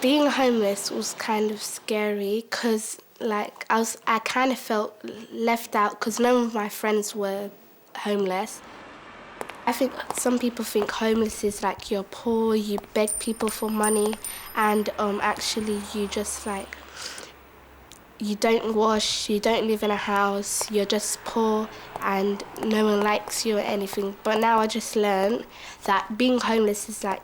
Being homeless was kind of scary because, like, I kind of felt left out because none of my friends were homeless. I think some people think homeless is like you're poor, you beg people for money, and actually you just like, you don't wash, you don't live in a house, you're just poor and no one likes you or anything. But now I just learned that being homeless is like,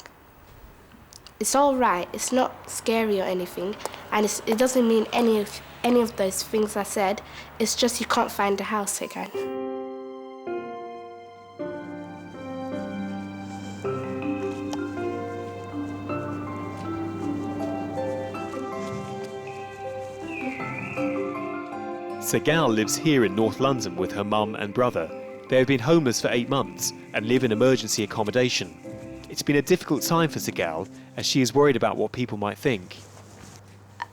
it's all right, it's not scary or anything, and it doesn't mean any of those things I said. It's just you can't find a house again. Sagal lives here in North London with her mum and brother. They have been homeless for 8 months and live in emergency accommodation. It's been a difficult time for Sagal as she is worried about what people might think.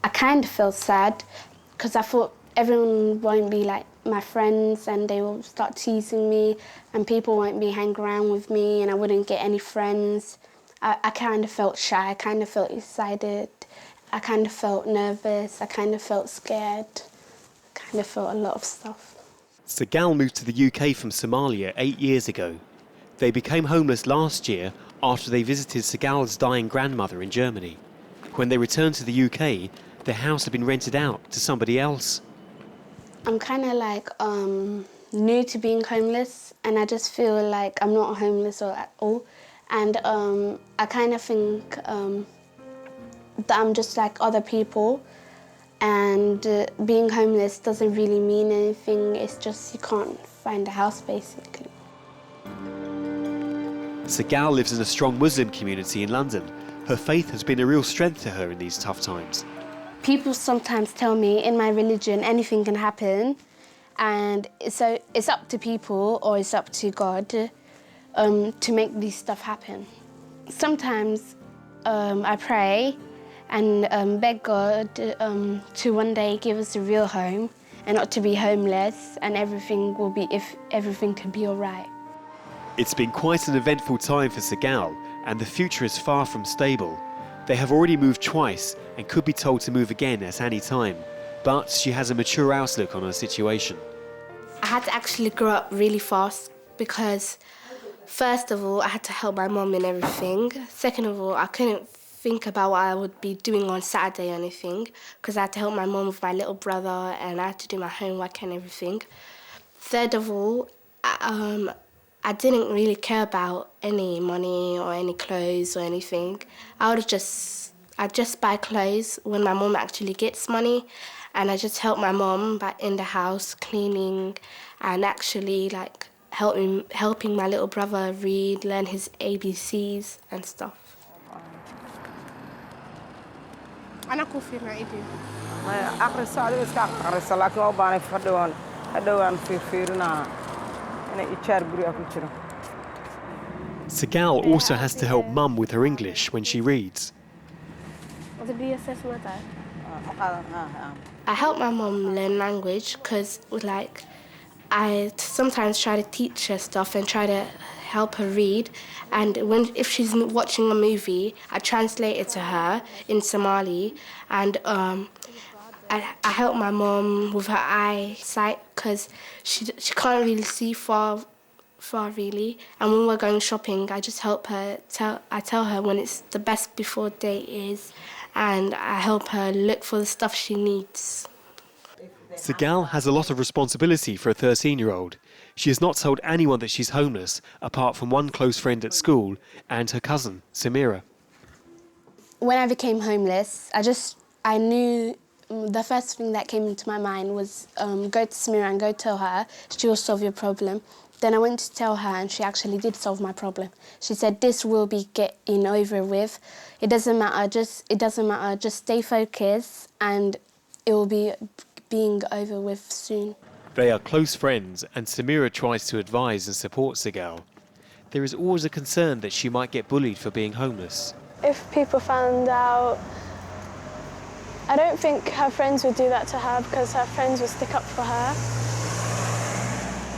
I kind of feel sad because I thought everyone won't be like my friends and they will start teasing me and people won't be hanging around with me and I wouldn't get any friends. I kind of felt shy, I kind of felt excited, I kind of felt nervous, I kind of felt scared, I kind of felt a lot of stuff. Sagal moved to the UK from Somalia 8 years ago. They became homeless last year after they visited Sagal's dying grandmother in Germany. When they returned to the UK, their house had been rented out to somebody else. I'm kind of like new to being homeless and I just feel like I'm not homeless at all. And I kind of think that I'm just like other people and being homeless doesn't really mean anything. It's just you can't find a house basically. Sagal lives in a strong Muslim community in London. Her faith has been a real strength to her in these tough times. People sometimes tell me in my religion anything can happen and so it's up to people or it's up to God to make these stuff happen. Sometimes I pray and beg God to one day give us a real home and not to be homeless and everything can be all right. It's been quite an eventful time for Sagal, and the future is far from stable. They have already moved twice and could be told to move again at any time, but she has a mature outlook on her situation. I had to actually grow up really fast because, first of all, I had to help my mum in everything. Second of all, I couldn't think about what I would be doing on Saturday or anything because I had to help my mum with my little brother and I had to do my homework and everything. Third of all, I didn't really care about any money or any clothes or anything. I'd just buy clothes when my mum actually gets money and I just help my mum in the house, cleaning and actually like helping my little brother read, learn his ABCs and stuff. أنا كوفي مع إيدي. آخر سؤال بس آخر لكن ما باني فدوان فيرنا. Sagal also has to help mum with her English when she reads. I help my mum learn language because like I sometimes try to teach her stuff and try to help her read and if she's watching a movie I translate it to her in Somali and I help my mum with her eyesight because she can't really see far really. And when we're going shopping, I just help her. I tell her when it's the best before date is, and I help her look for the stuff she needs. Sagal has a lot of responsibility for a 13-year-old. She has not told anyone that she's homeless, apart from one close friend at school and her cousin, Samira. When I became homeless, I knew. The first thing that came into my mind was go to Samira and go tell her, she will solve your problem. Then I went to tell her and she actually did solve my problem. She said, this will be getting over with. It doesn't matter, just stay focused and it will be being over with soon. They are close friends and Samira tries to advise and support Sagal. There is always a concern that she might get bullied for being homeless. If people found out, I don't think her friends would do that to her because her friends would stick up for her.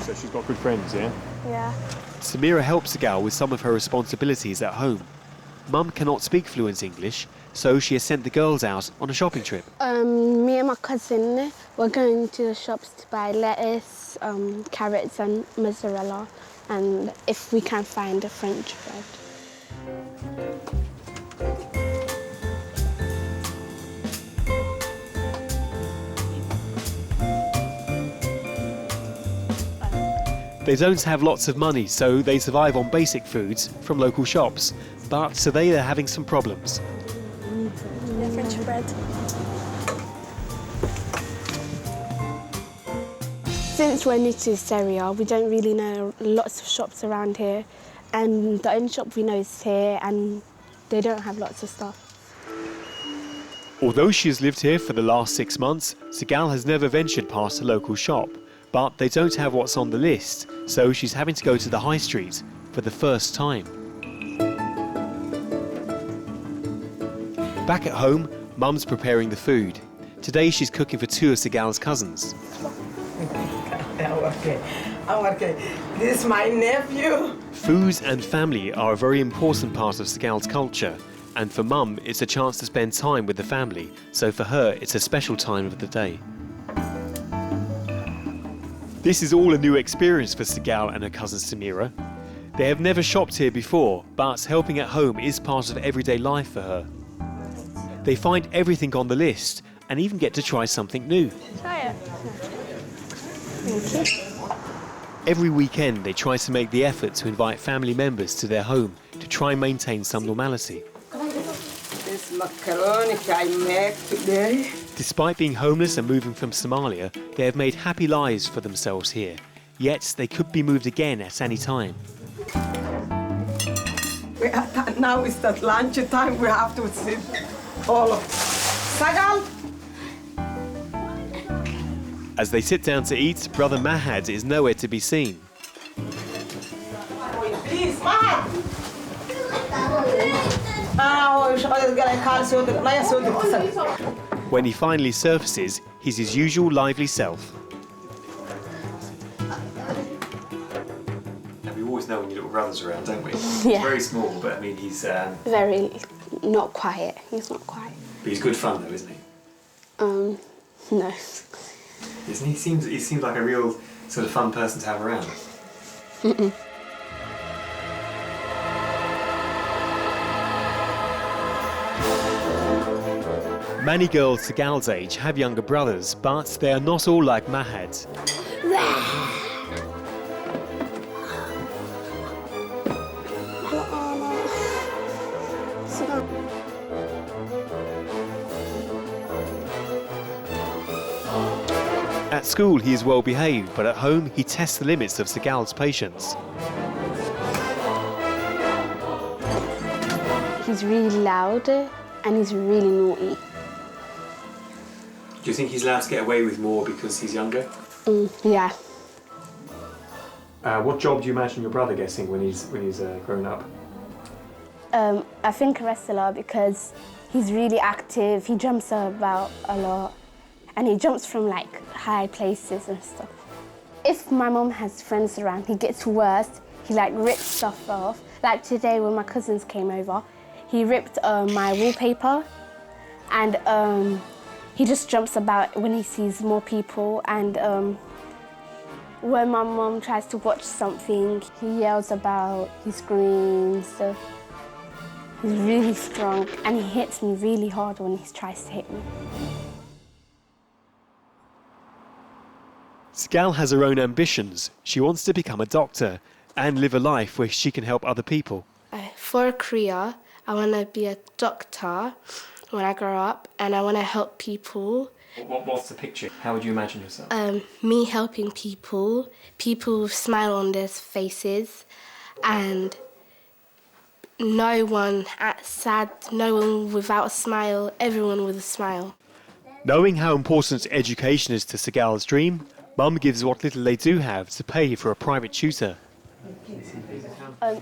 So she's got good friends, yeah? Yeah. Samira helps Sagal with some of her responsibilities at home. Mum cannot speak fluent English, so she has sent the girls out on a shopping trip. Me and my cousin were going to the shops to buy lettuce, carrots and mozzarella, and if we can find a French bread. They don't have lots of money, so they survive on basic foods from local shops. But today they're having some problems. Yeah, French bread. Since we're new to this area, we don't really know lots of shops around here, and the only shop we know is here, and they don't have lots of stuff. Although she has lived here for the last 6 months, Sagal has never ventured past a local shop. But they don't have what's on the list, so she's having to go to the high street for the first time. Back at home, Mum's preparing the food. Today she's cooking for 2 of Sagal's cousins. Okay. This is my nephew. Food and family are a very important part of Sagal's culture, and for Mum it's a chance to spend time with the family, so for her it's a special time of the day. This is all a new experience for Sagal and her cousin Samira. They have never shopped here before, but helping at home is part of everyday life for her. They find everything on the list and even get to try something new. Try it. Thank you. Every weekend they try to make the effort to invite family members to their home to try and maintain some normality. This macaroni I make today. Despite being homeless and moving from Somalia, they have made happy lives for themselves here. Yet they could be moved again at any time. Now it's that lunch time. We have to sit all of Sagal. As they sit down to eat, brother Mahad is nowhere to be seen. Please, Mahad. When he finally surfaces, he's his usual lively self. We always know when your little brother's around, don't we? Yeah. He's very small, but I mean he's... Very not quiet. He's not quiet. But he's good fun though, isn't he? No. Isn't he? He seems like a real sort of fun person to have around. Many girls Sagal's age have younger brothers, but they are not all like Mahad. At school he is well behaved, but at home he tests the limits of Sagal's patience. He's really loud and he's really naughty. Do you think he's allowed to get away with more because he's younger? Yeah. What job do you imagine your brother getting when he's grown up? I think a wrestler because he's really active. He jumps about a lot and he jumps from like high places and stuff. If my mum has friends around, he gets worse. He like rips stuff off. Like today when my cousins came over, he ripped my wallpaper and he just jumps about when he sees more people, and when my mum tries to watch something, he yells about, he screams. He's really strong and he hits me really hard when he tries to hit me. Sagal has her own ambitions. She wants to become a doctor and live a life where she can help other people. For a career, I want to be a doctor when I grow up, and I want to help people. What's the picture? How would you imagine yourself? Me helping people with smile on their faces, and no one sad, no one without a smile, everyone with a smile. Knowing how important education is to Sagal's dream, Mum gives what little they do have to pay for a private tutor.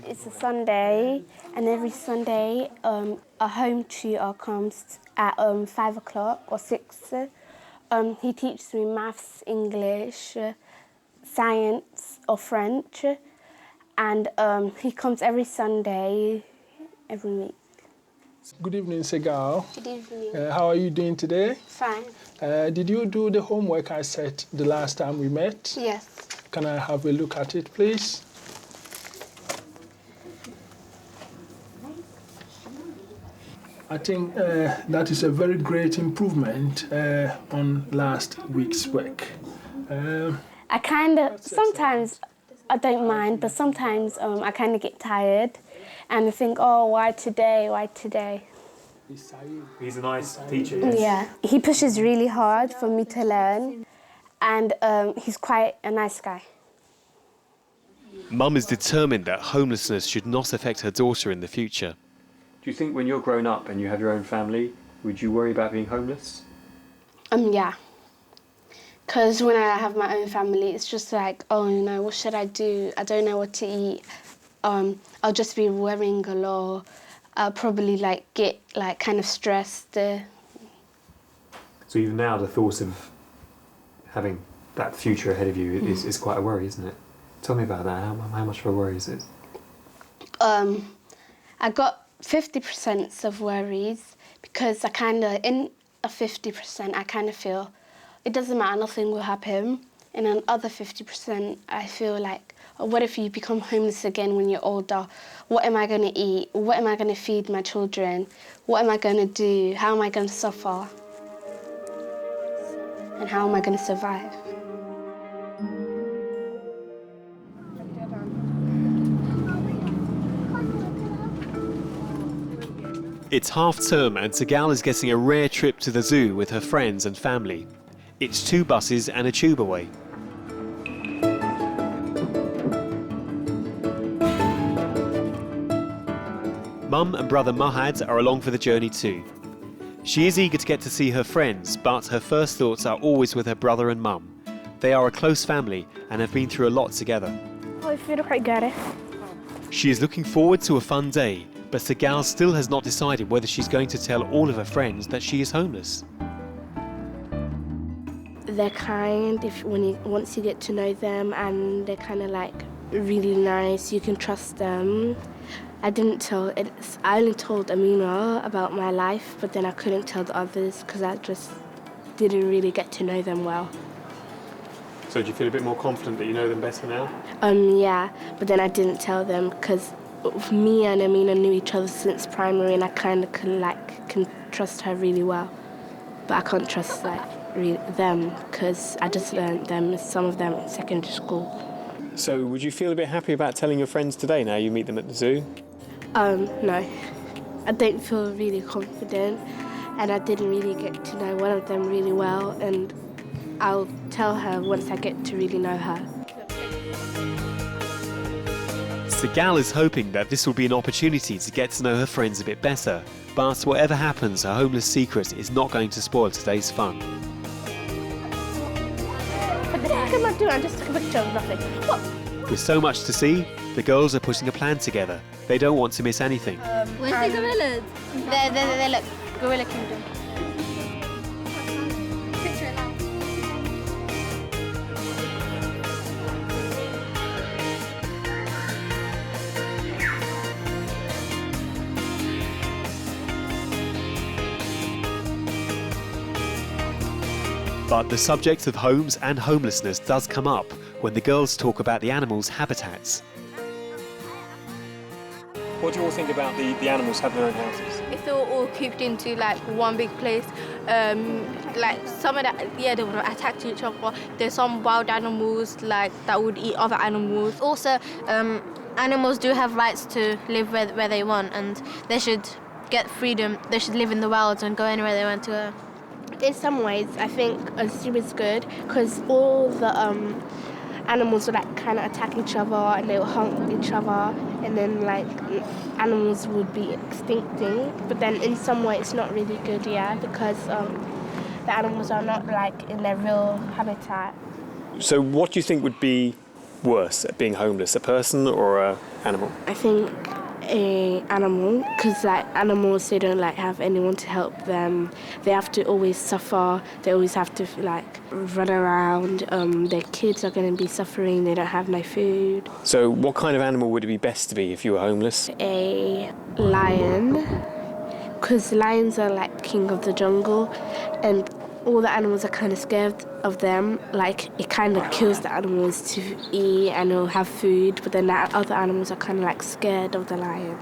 It's a Sunday, and every Sunday a home tutor comes at 5 o'clock or 6. He teaches me maths, English, science or French, and he comes every Sunday, every week. Good evening, Sagal. Good evening. How are you doing today? Fine. Did you do the homework I said the last time we met? Yes. Can I have a look at it, please? I think that is a very great improvement on last week's work. I kind of, sometimes I don't mind, but sometimes I kind of get tired and I think, oh, why today, why today? He's a nice teacher, Yeah. He pushes really hard for me to learn and he's quite a nice guy. Mum is determined that homelessness should not affect her daughter in the future. Do you think when you're grown up and you have your own family, would you worry about being homeless? Yeah. Because when I have my own family, it's just like, oh, you know, what should I do? I don't know what to eat. I'll just be worrying a lot. I'll probably get kind of stressed. So even now the thought of having that future ahead of you is quite a worry, isn't it? Tell me about that. How much of a worry is it? I got 50% of worries because I kind of, in a 50%, I kind of feel it doesn't matter, nothing will happen. And then other 50%, I feel like, oh, what if you become homeless again when you're older? What am I going to eat? What am I going to feed my children? What am I going to do? How am I going to suffer? And how am I going to survive? It's half term and Sagal is getting a rare trip to the zoo with her friends and family. It's 2 buses and a tube away. Mum and brother Mahad are along for the journey too. She is eager to get to see her friends, but her first thoughts are always with her brother and mum. They are a close family and have been through a lot together. I feel quite good. She is looking forward to a fun day, but Sagal still has not decided whether she's going to tell all of her friends that she is homeless. They're kind once you get to know them, and they're kind of really nice. You can trust them. I only told Amina about my life, but then I couldn't tell the others because I just didn't really get to know them well. So do you feel a bit more confident that you know them better now? Yeah, but then I didn't tell them because me and Amina knew each other since primary, and I kind of can trust her really well. But I can't trust them because I just learned some of them in secondary school. So would you feel a bit happy about telling your friends today now you meet them at the zoo? No. I don't feel really confident, and I didn't really get to know one of them really well, and I'll tell her once I get to really know her. Sagal is hoping that this will be an opportunity to get to know her friends a bit better, but whatever happens, her homeless secret is not going to spoil today's fun. What the heck am I doing? I just took a picture of nothing. What? With so much to see, the girls are putting a plan together. They don't want to miss anything. Where's the gorillas? There, look, Gorilla Kingdom. But the subject of homes and homelessness does come up when the girls talk about the animals' habitats. What do you all think about the animals having their own houses? If they were all cooped into one big place, some of that, they would attack each other. There's some wild animals that would eat other animals. Also, animals do have rights to live where they want, and they should get freedom. They should live in the wild and go anywhere they want to go. In some ways, I think a zoo is good because all the animals would kind of attack each other and they would hunt each other, and then animals would be extincting. But then in some way, it's not really good, because the animals are not in their real habitat. So what do you think would be worse at being homeless, a person or an animal? I think a animal, because animals, they don't have anyone to help them. They have to always suffer. They always have to run around. Their kids are going to be suffering. They don't have no food. So what kind of animal would it be best to be if you were homeless? A lion, because lions are like king of the jungle, and all the animals are kind of scared of them. Like, it kind of kills the animals to eat and they'll have food, but then the other animals are kind of like scared of the lion.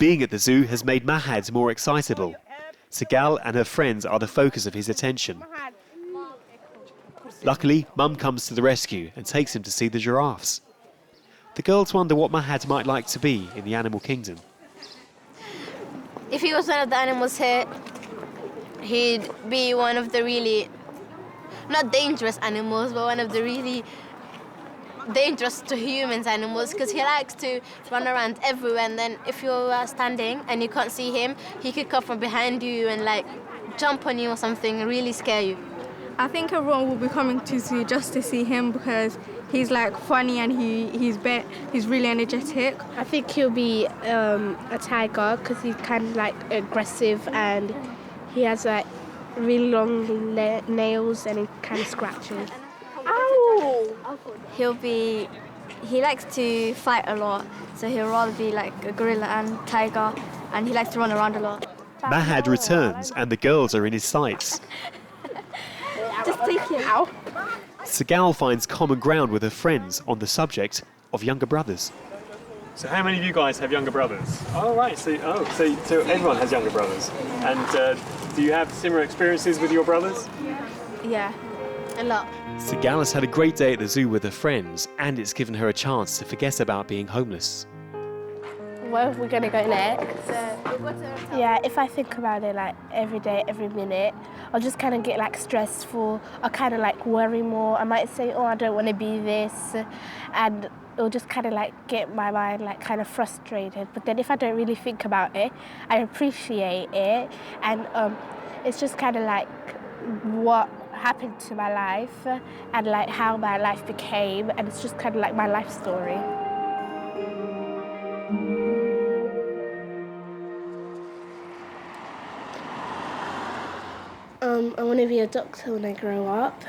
Being at the zoo has made Mahad more excitable. Sagal and her friends are the focus of his attention. Luckily, Mum comes to the rescue and takes him to see the giraffes. The girls wonder what Mahad might like to be in the animal kingdom. If he was one of the animals here, he'd be one of the really, not dangerous animals, but one of the really dangerous to humans animals, because he likes to run around everywhere, and then if you're standing and you can't see him, he could come from behind you and like jump on you or something and really scare you. I think everyone will be coming to zoo just to see him because he's like funny and he's really energetic. I think he'll be a tiger because he's kind of like aggressive and he has like really long nails and he kind of scratches. He likes to fight a lot, so he'll rather be like a gorilla and tiger, and he likes to run around a lot. Mahad returns and the girls are in his sights. Just take it out. Sagal finds common ground with her friends on the subject of younger brothers. So how many of you guys have younger brothers? Oh, right. So everyone has younger brothers. And do you have similar experiences with your brothers? Yeah, a lot. Sagal has had a great day at the zoo with her friends, and it's given her a chance to forget about being homeless. Where are we going to go next? Yeah, if I think about it like every day, every minute, I'll just kind of get like stressful. I'll kind of like worry more. I might say, oh, I don't want to be this. And it'll just kind of like get my mind like kind of frustrated. But then if I don't really think about it, I appreciate it. And it's just kind of like what happened to my life and like how my life became. And it's just kind of like my life story. I want to be a doctor when I grow up,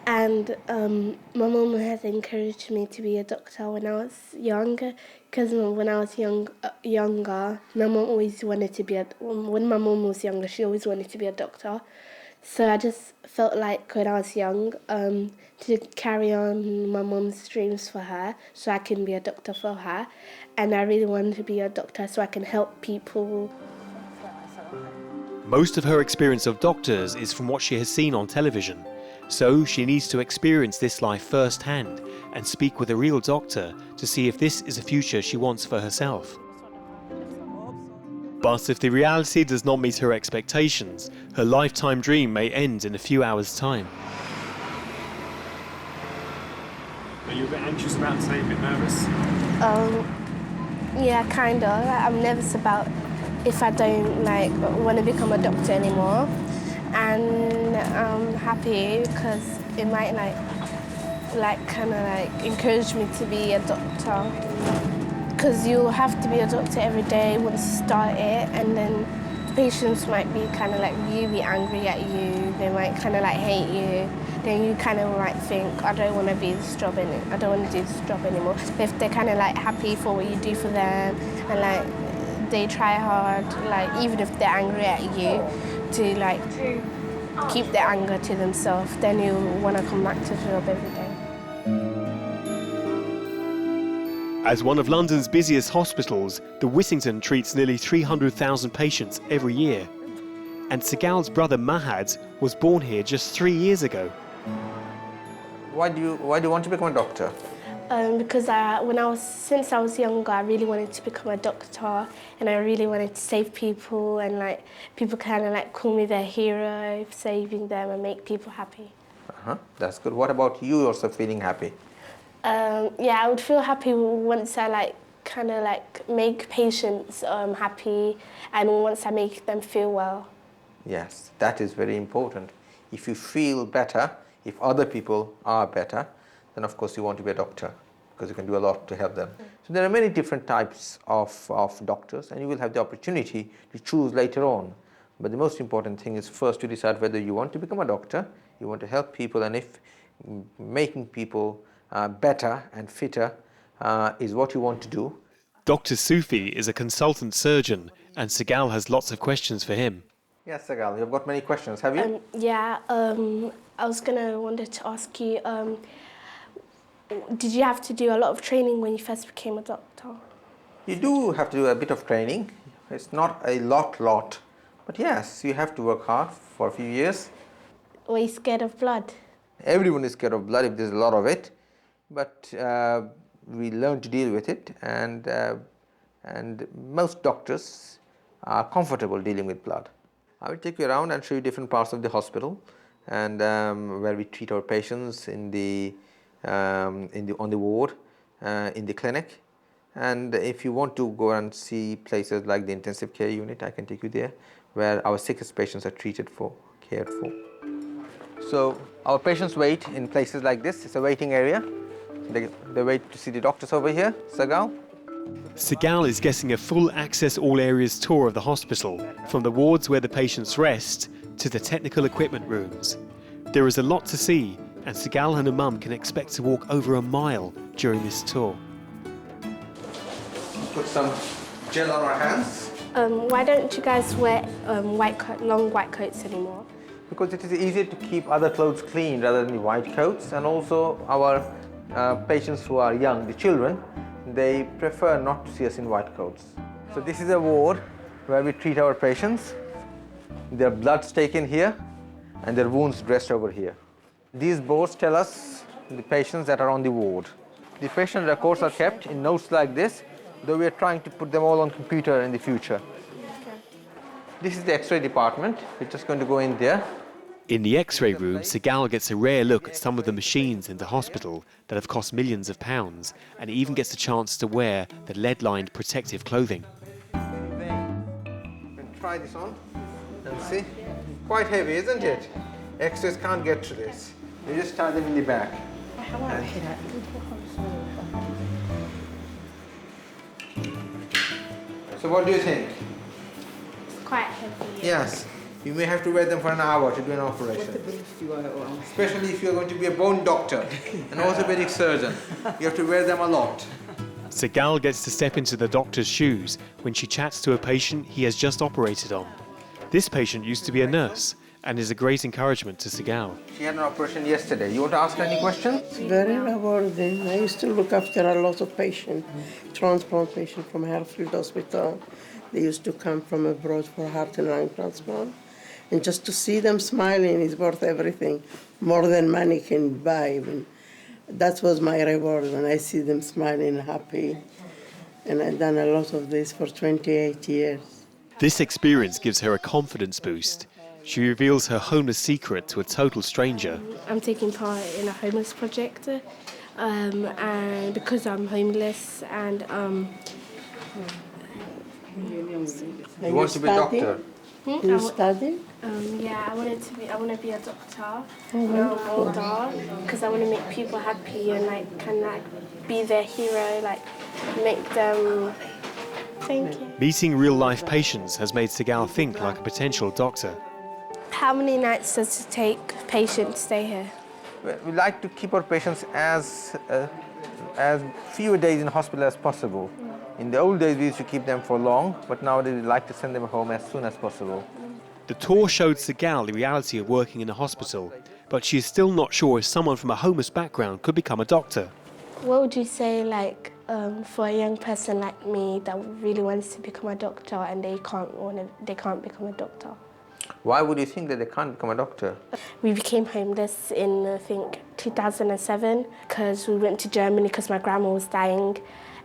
and my mum has encouraged me to be a doctor when I was younger, because when I was younger, my mum always wanted to be when my mum was younger, she always wanted to be a doctor. So I just felt like when I was young to carry on my mum's dreams for her, so I can be a doctor for her, and I really wanted to be a doctor so I can help people. Most of her experience of doctors is from what she has seen on television, so she needs to experience this life firsthand and speak with a real doctor to see if this is a future she wants for herself. But if the reality does not meet her expectations, her lifetime dream may end in a few hours' time. Are you a bit anxious about today, a bit nervous? Yeah, kind of. I'm nervous about if I don't like want to become a doctor anymore, and I'm happy because it might kind of like encourage me to be a doctor. Because you have to be a doctor every day once you start it, and then patients might be kind of like really angry at you. They might kind of like hate you. Then you kind of like think, I don't want to be this job I don't want to do this job anymore. But if they're kind of like happy for what you do for them, and like they try hard, like even if they're angry at you, to like keep their anger to themselves, then you want to come back to the job every day. As one of London's busiest hospitals, the Whittington treats nearly 300,000 patients every year. And Sagal's brother Mahad was born here just 3 years ago. Why do you want to become a doctor? Because since I was younger, I really wanted to become a doctor, and I really wanted to save people, and like people kind of like call me their hero, saving them and make people happy. That's good. What about you also feeling happy? Yeah, I would feel happy once I like kind of like make patients happy, and once I make them feel well. Yes, that is very important. If you feel better, if other people are better, then of course you want to be a doctor because you can do a lot to help them. So there are many different types of doctors, and you will have the opportunity to choose later on. But the most important thing is first to decide whether you want to become a doctor, you want to help people, and if making people better and fitter is what you want to do, Dr. Sufi is a consultant surgeon, and Sagal has lots of questions for him. Yes, Sagal, you've got many questions, have you? I was wanted to ask you, did you have to do a lot of training when you first became a doctor? You do have to do a bit of training. It's not a lot, but yes, you have to work hard for a few years. Were you scared of blood? Everyone is scared of blood if there's a lot of it, but we learn to deal with it, and most doctors are comfortable dealing with blood. I will take you around and show you different parts of the hospital, and where we treat our patients on the ward, in the clinic. And if you want to go and see places like the intensive care unit, I can take you there, where our sickest patients are cared for. So our patients wait in places like this. It's a waiting area. They wait to see the doctors over here. Sagal? Sagal is getting a full access all areas tour of the hospital, from the wards where the patients rest to the technical equipment rooms. There is a lot to see, and Sagal and her mum can expect to walk over a mile during this tour. Put some gel on our hands. Why don't you guys wear long white coats anymore? Because it is easier to keep other clothes clean rather than the white coats, and also our patients who are young, the children, they prefer not to see us in white coats. So this is a ward where we treat our patients. Their blood's taken here and their wounds dressed over here. These boards tell us the patients that are on the ward. The patient records are kept in notes like this, though we are trying to put them all on computer in the future. Okay. This is the X-ray department. We're just going to go in there. In the X-ray room, Sagal gets a rare look at some of the machines in the hospital that have cost millions of pounds, and even gets a chance to wear the lead-lined protective clothing. Try this on and see. Quite heavy, isn't it? X-rays can't get to this. You just tie them in the back. So what do you think? It's quite heavy. Yes. You may have to wear them for an hour to do an operation. Especially if you're going to be a bone doctor, an orthopedic surgeon. You have to wear them a lot. Sagal gets to step into the doctor's shoes when she chats to a patient he has just operated on. This patient used to be a nurse and is a great encouragement to Sagal. She had an operation yesterday. You want to ask her any questions? It's very rewarding. I used to look after a lot of patients, transplant patients from Herfield Hospital. They used to come from abroad for heart and lung transplant. And just to see them smiling is worth everything, more than money can buy. And that was my reward, when I see them smiling and happy. And I've done a lot of this for 28 years. This experience gives her a confidence boost. She reveals her homeless secret to a total stranger. I'm taking part in a homeless project, and because I'm homeless and You want to be a doctor? You study? Yeah, I want to be a doctor when I'm older, because I want to make people happy and can be their hero, make them. Thank you. Meeting real-life patients has made Sagal think like a potential doctor. How many nights does it take a patient to stay here? We like to keep our patients as few days in hospital as possible. In the old days, we used to keep them for long, but nowadays we like to send them home as soon as possible. The tour showed Sagal the reality of working in a hospital, but she is still not sure if someone from a homeless background could become a doctor. What would you say, for a young person like me that really wants to become a doctor and they can't become a doctor? Why would you think that they can't become a doctor? We became homeless in, I think, 2007, because we went to Germany because my grandma was dying.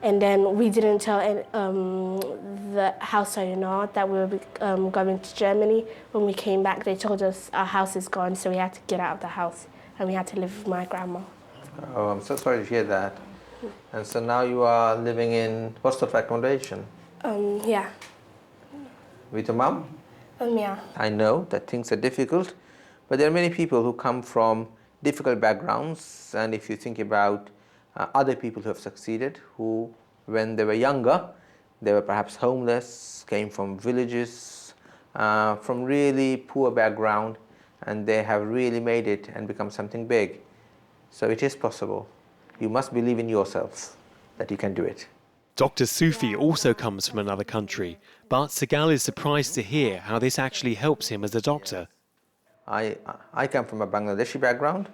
And then we didn't tell the house owner that we were going to Germany. When we came back, they told us our house is gone, so we had to get out of the house and we had to live with my grandma. Oh, I'm so sorry to hear that. And so now you are living in what sort of accommodation? Yeah. With your mum? Yeah. I know that things are difficult, but there are many people who come from difficult backgrounds, and if you think about other people who have succeeded, who, when they were younger, they were perhaps homeless, came from villages, from really poor background, and they have really made it and become something big. So it is possible. You must believe in yourself that you can do it. Dr. Sufi also comes from another country, but Sagal is surprised to hear how this actually helps him as a doctor. I come from a Bangladeshi background,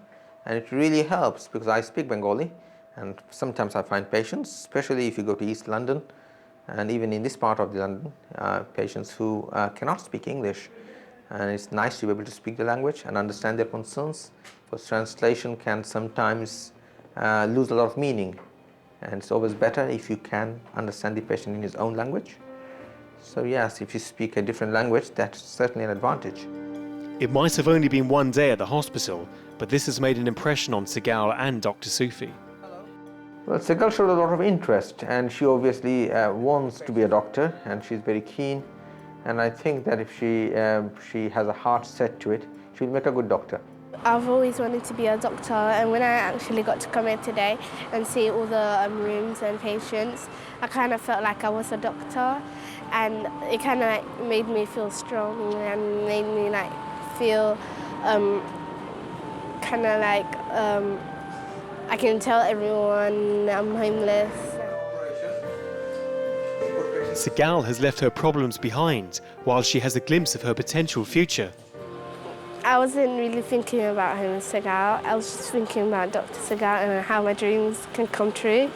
and it really helps because I speak Bengali, and sometimes I find patients, especially if you go to East London, and even in this part of London, patients who cannot speak English. And it's nice to be able to speak the language and understand their concerns, because translation can sometimes lose a lot of meaning. And it's always better if you can understand the patient in his own language. So yes, if you speak a different language, that's certainly an advantage. It might have only been one day at the hospital, but this has made an impression on Sagal and Dr. Sufi. Well, Sagal showed a lot of interest, and she obviously wants to be a doctor, and she's very keen. And I think that if she has a heart set to it, she'll make a good doctor. I've always wanted to be a doctor, and when I actually got to come here today and see all the rooms and patients, I kind of felt like I was a doctor, and it kind of like made me feel strong and made me like feel kind of like I can tell everyone I'm homeless. Sagal has left her problems behind while she has a glimpse of her potential future. I wasn't really thinking about homeless Sagal. I was just thinking about Dr. Sagal and how my dreams can come true.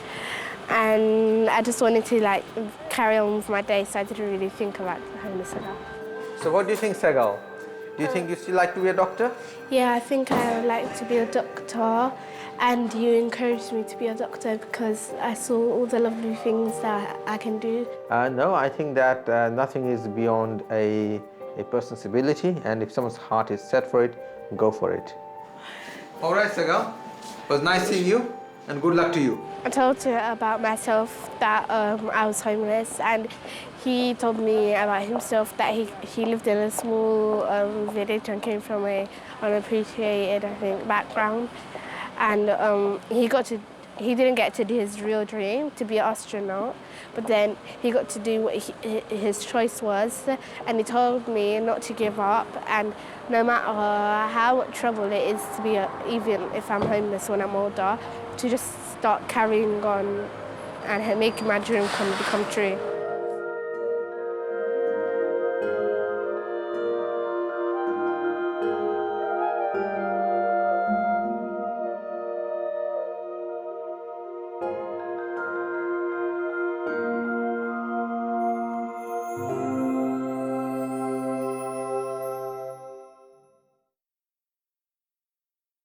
And I just wanted to like carry on with my day, so I didn't really think about homeless Sagal. So what do you think, Sagal? Do you think you still like to be a doctor? Yeah, I think I would like to be a doctor, and you encouraged me to be a doctor because I saw all the lovely things that I can do. No, I think that nothing is beyond a person's ability, and if someone's heart is set for it, go for it. All right, Sagal. It was nice seeing you, and good luck to you. I told her about myself that I was homeless, and he told me about himself that he lived in a small village and came from a unappreciated, I think, background. And he didn't get to do his real dream, to be an astronaut, but then he got to do what his choice was, and he told me not to give up, and no matter how much trouble it is to be, even if I'm homeless when I'm older, to just start carrying on and making my dream come true.